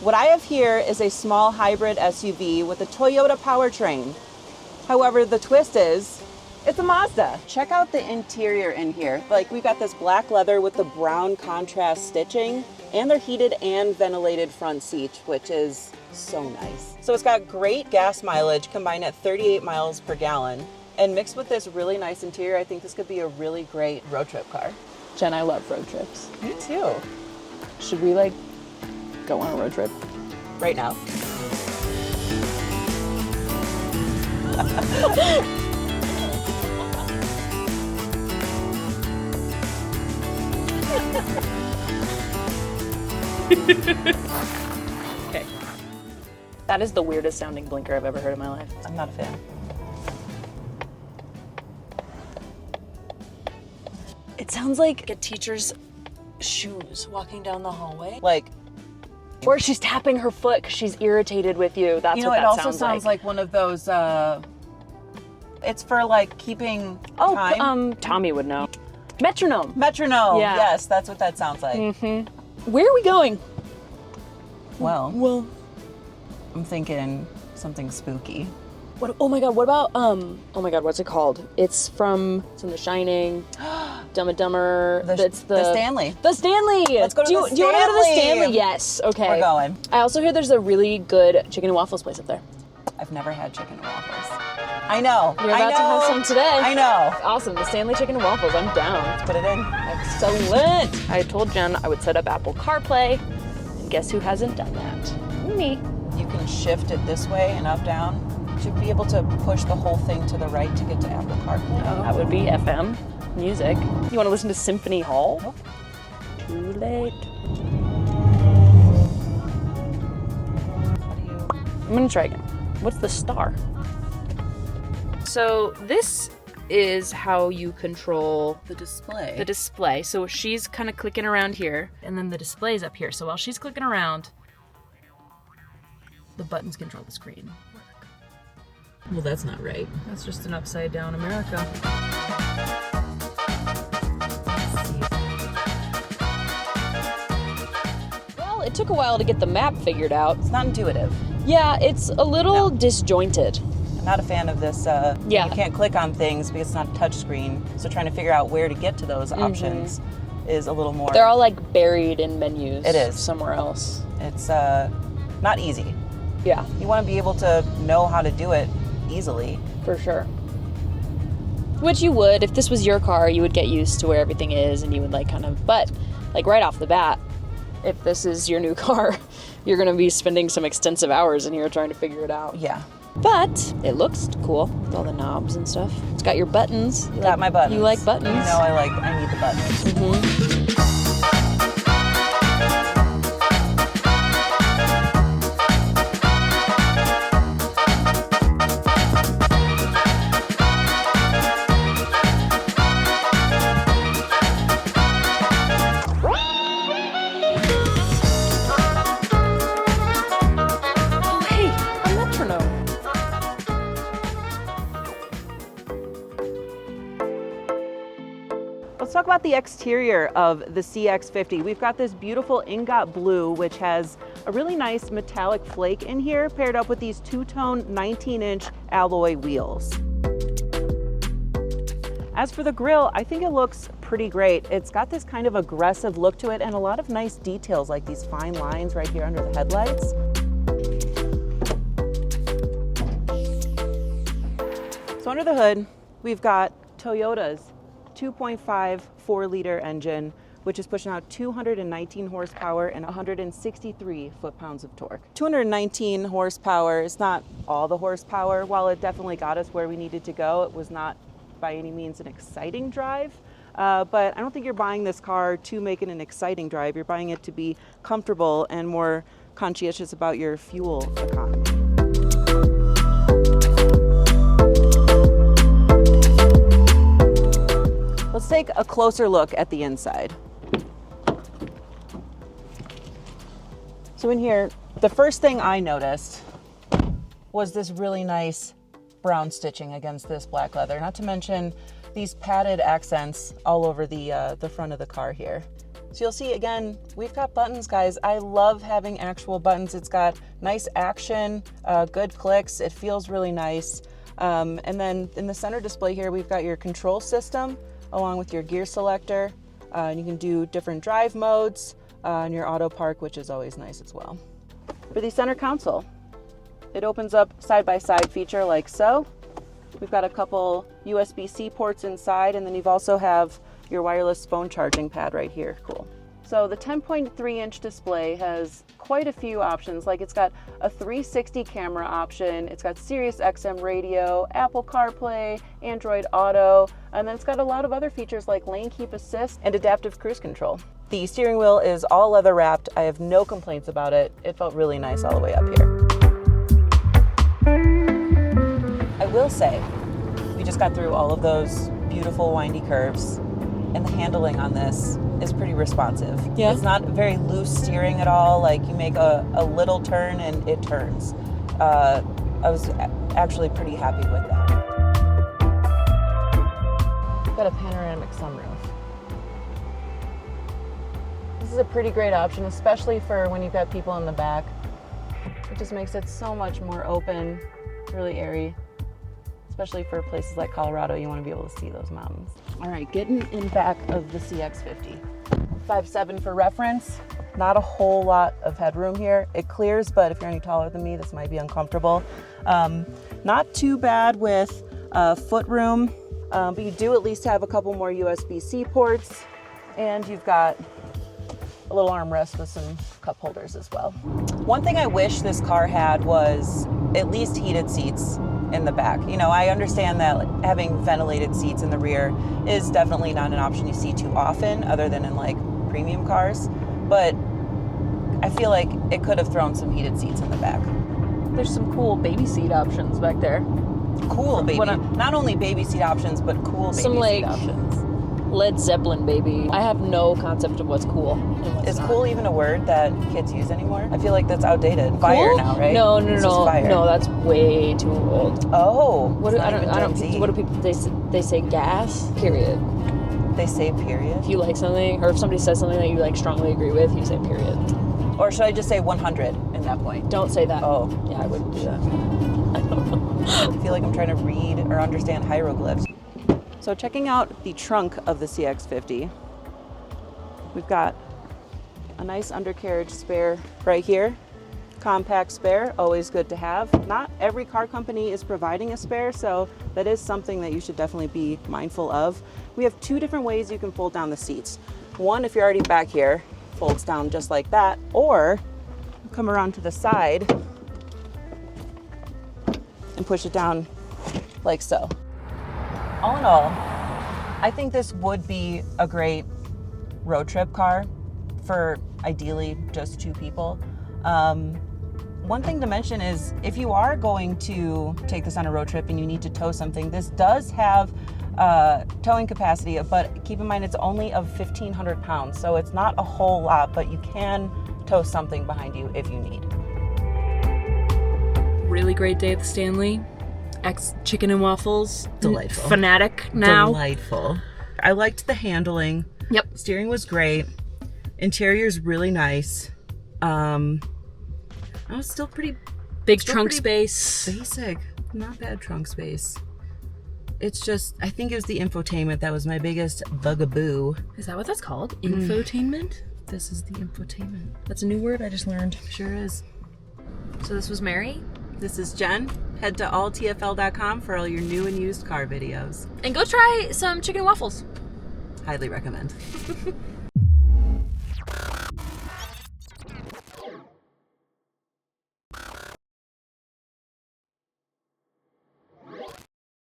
What I have here is a small hybrid SUV with a Toyota powertrain. However, the twist is, it's a Mazda. Check out the interior in here. Like, we've got this black leather with the brown contrast stitching, and they're heated and ventilated front seats, which is so nice. So it's got great gas mileage combined at 38 miles per gallon. And mixed with this really nice interior, I think this could be a really great road trip car. Jen, I love road trips. Me too. Should we go on a road trip? Right now. Okay. That is the weirdest sounding blinker I've ever heard in my life. I'm not a fan. It sounds like a teacher's shoes walking down the hallway. Like, or she's tapping her foot because she's irritated with you. That's what it that also sounds like one of those, it's for like keeping time. Tommy would know. Metronome. Metronome, Yeah. yes, that's what that sounds like. Mm-hmm. Where are we going? Well, I'm thinking something spooky. What? Oh my God! What about oh my God! What's it called? It's in The Shining, Dumb and Dumber. The Stanley. The Stanley. Let's go to the Stanley. Do you want to go to the Stanley? Yes. Okay. We're going. I also hear there's a really good chicken and waffles place up there. I've never had chicken and waffles. I know. You're about to have some today. I know. Awesome. The Stanley chicken and waffles. I'm down. Let's put it in. Excellent. I told Jen I would set up Apple CarPlay, and guess who hasn't done that? Me. You can shift it this way and up, down. To be able to push the whole thing to the right to get to Apple CarPlay. Oh, that would be FM music. You want to listen to Symphony Hall? Nope. Too late. I'm gonna try again. What's the star? So this is how you control The display. the display. So she's kind of clicking around here, and then the display's up here. So while she's clicking around, the buttons control the screen. Well, that's not right. That's just an upside down America. Well, it took a while to get the map figured out. It's not intuitive. Yeah, it's a little disjointed. I'm not a fan of this. Yeah. You can't click on things because it's not a touch screen. So trying to figure out where to get to those options is a little more. They're all like buried in menus. It is. Somewhere else. It's not easy. Yeah, You want to be able to know how to do it easily. for sure. Which you would. If this was your car, you would get used to where everything is and you would but right off the bat, if this is your new car, you're going to be spending some extensive hours in here trying to figure it out. Yeah. But it looks cool with all the knobs and stuff. It's got your buttons. Got my buttons. You like buttons? You know I need the buttons. Oh, hey, a metronome. Let's talk about the exterior of the CX-50. We've got this beautiful ingot blue, which has a really nice metallic flake in here, paired up with these two-tone 19-inch alloy wheels. As for the grille, I think it looks pretty great. It's got this kind of aggressive look to it and a lot of nice details like these fine lines right here under the headlights. So under the hood, we've got Toyota's 2.5 4-liter engine, which is pushing out 219 horsepower and 163 foot-pounds of torque. 219 horsepower is not all the horsepower. While it definitely got us where we needed to go, it was not by any means an exciting drive. But I don't think you're buying this car to make it an exciting drive. You're buying it to be comfortable and more conscientious about your fuel economy. Let's take a closer look at the inside. So in here, the first thing I noticed was this really nice brown stitching against this black leather, not to mention these padded accents all over the front of the car here. So you'll see, again, we've got buttons, guys. I love having actual buttons. It's got nice action, good clicks. It feels really nice. And then in the center display here, we've got your control system along with your gear selector. And you can do different drive modes and your auto park, which is always nice as well. For the center console, it opens up side-by-side feature like so. We've got a couple USB-C ports inside, and then you've also have your wireless phone charging pad right here. Cool. So the 10.3-inch display has quite a few options. Like, it's got a 360 camera option, it's got Sirius XM radio, Apple CarPlay, Android Auto, and then it's got a lot of other features like lane keep assist and adaptive cruise control. The steering wheel is all leather wrapped. I have no complaints about it. It felt really nice all the way up here. I will say, we just got through all of those beautiful windy curves, and the handling on this is pretty responsive. Yeah. It's not very loose steering at all. Like, you make a little turn and it turns. I was actually pretty happy with that. We've got a panoramic sunroof. This is a pretty great option, especially for when you've got people in the back. It just makes it so much more open, really airy. Especially for places like Colorado, you want to be able to see those mountains. All right, getting in back of the CX-50. 5'7" for reference. Not a whole lot of headroom here. It clears, but if you're any taller than me, this might be uncomfortable. Not too bad with foot room, but you do at least have a couple more USB-C ports, and you've got a little armrest with some cup holders as well. One thing I wish this car had was at least heated seats in the back. You know, I understand that having ventilated seats in the rear is definitely not an option you see too often, other than in like premium cars, but I feel like it could have thrown some heated seats in the back. There's some cool baby seat options back there. Cool baby, not only baby seat options, but cool baby seat options. Led Zeppelin baby. I have no concept of what's cool and what's Is not. Cool even a word that kids use anymore? I feel like that's outdated. Cool? Fire now, right? No, Fire. no, that's way too old. Oh, What do people? They say gas. Period. They say period. If you like something, or if somebody says something that you like strongly agree with, you say period. Or should I just say 100 in that point? Don't say that. Oh, yeah, I wouldn't do that. I don't know. I feel like I'm trying to read or understand hieroglyphs. So checking out the trunk of the CX-50, we've got a nice undercarriage spare right here. Compact spare, always good to have. Not every car company is providing a spare, so that is something that you should definitely be mindful of. We have two different ways you can fold down the seats. One, if you're already back here, folds down just like that, or come around to the side and push it down like so. All in all, I think this would be a great road trip car for ideally just two people. One thing to mention is if you are going to take this on a road trip and you need to tow something, this does have towing capacity, but keep in mind it's only of 1,500 pounds, so it's not a whole lot, but you can tow something behind you if you need. Really great day at the Stanley. Chicken and waffles. Delightful. Fanatic now. Delightful. I liked the handling. Yep. Steering was great. Interior's really nice. I was still pretty Big trunk space. basic. Not bad trunk space. It's just, I think it was the infotainment that was my biggest bugaboo. Is that what that's called? Infotainment? This is the infotainment. That's a new word I just learned. Sure is. So this was Mary. This is Jen. Head to alltfl.com for all your new and used car videos. And go try some chicken and waffles. Highly recommend.